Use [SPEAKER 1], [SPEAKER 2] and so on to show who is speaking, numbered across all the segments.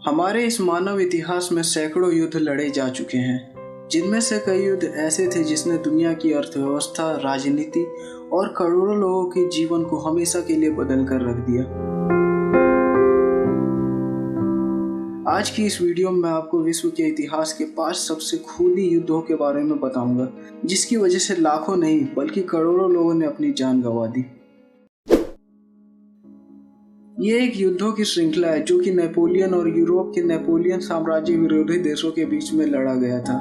[SPEAKER 1] हमारे इस मानव इतिहास में सैकड़ों युद्ध लड़े जा चुके हैं, जिनमें से कई युद्ध ऐसे थे जिसने दुनिया की अर्थव्यवस्था, राजनीति और करोड़ों लोगों के जीवन को हमेशा के लिए बदल कर रख दिया। आज की इस वीडियो में मैं आपको विश्व के इतिहास के 5 सबसे खूनी युद्धों के बारे में बताऊंगा, जिसकी वजह से लाखों नहीं बल्कि करोड़ों लोगों ने अपनी जान गंवा दी। ये एक युद्धों की श्रृंखला है जो कि नेपोलियन और यूरोप के नेपोलियन साम्राज्य विरोधी देशों के बीच में लड़ा गया था।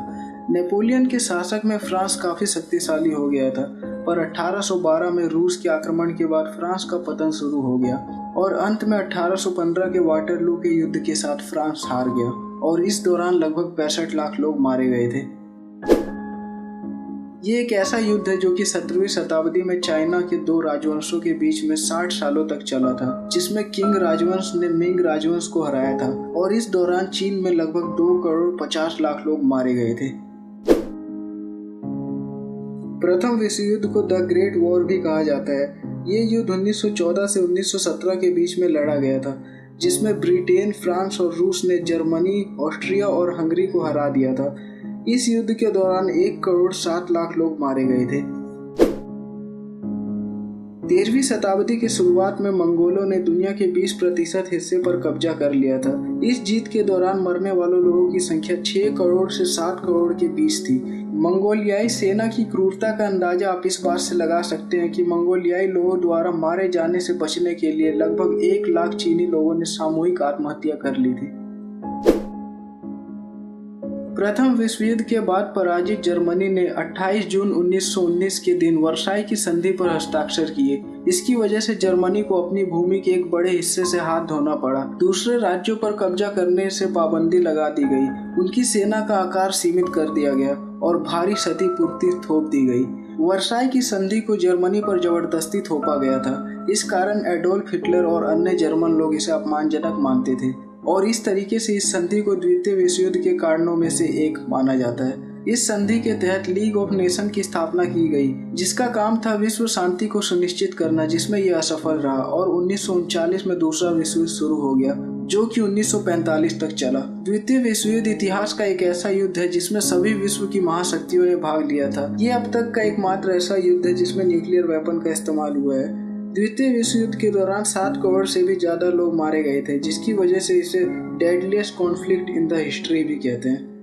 [SPEAKER 1] नेपोलियन के शासक में फ्रांस काफी शक्तिशाली हो गया था, पर 1812 में रूस के आक्रमण के बाद फ्रांस का पतन शुरू हो गया और अंत में 1815 के वाटरलू के युद्ध के साथ फ्रांस हार गया और इस दौरान लगभग 65 लाख लोग मारे गए थे। ये एक ऐसा युद्ध है जो कि 17वीं शताब्दी में चाइना के 2 राजवंशों के बीच में 60 सालों तक चला था, जिसमें किंग राजवंश ने मिंग राजवंश को हराया था और इस दौरान चीन में लगभग 2 करोड़ 50 लाख लोग मारे गए थे। प्रथम विश्व युद्ध को द ग्रेट वॉर भी कहा जाता है। ये युद्ध 1914 से 1917 के बीच में लड़ा गया था, जिसमें ब्रिटेन, फ्रांस और रूस ने जर्मनी, ऑस्ट्रिया और हंगरी को हरा दिया था। इस युद्ध के दौरान 1 करोड़ 7 लाख लोग मारे गए थे। 13वीं शताब्दी की शुरुआत में मंगोलों ने दुनिया के 20% हिस्से पर कब्जा कर लिया था। इस जीत के दौरान मरने वालों लोगों की संख्या 6 करोड़ से 7 करोड़ के बीच थी। मंगोलियाई सेना की क्रूरता का अंदाजा आप इस बात से लगा सकते हैं कि मंगोलियाई लोगों द्वारा मारे जाने से बचने के लिए लगभग 1 लाख चीनी लोगों ने सामूहिक आत्महत्या कर ली थी। प्रथम विश्व युद्ध के बाद पराजित जर्मनी ने 28 जून 1919 के दिन वर्साई की संधि पर हस्ताक्षर किए। इसकी वजह से जर्मनी को अपनी भूमि के एक बड़े हिस्से से हाथ धोना पड़ा। दूसरे राज्यों पर कब्जा करने से पाबंदी लगा दी गई, उनकी सेना का आकार सीमित कर दिया गया और भारी क्षतिपूर्ति थोप दी गई। वर्साई की संधि को जर्मनी पर जबरदस्ती थोपा गया था। इस कारण एडोल्फ हिटलर और अन्य जर्मन लोग इसे अपमानजनक मानते थे और इस तरीके से इस संधि को द्वितीय विश्व युद्ध के कारणों में से एक माना जाता है। इस संधि के तहत लीग ऑफ नेशन की स्थापना की गई, जिसका काम था विश्व शांति को सुनिश्चित करना, जिसमें यह असफल रहा और 1939 में दूसरा विश्व युद्ध शुरू हो गया, जो कि 1945 तक चला। द्वितीय विश्व युद्ध इतिहास का एक ऐसा युद्ध है जिसमें सभी विश्व की महाशक्तियों ने भाग लिया था। ये अब तक का एकमात्र ऐसा युद्ध है जिसमें न्यूक्लियर वेपन का इस्तेमाल हुआ है। द्वितीय विश्व युद्ध के दौरान 7 करोड़ से भी ज्यादा लोग मारे गए थे, जिसकी वजह से इसे deadliest conflict in the history भी कहते हैं।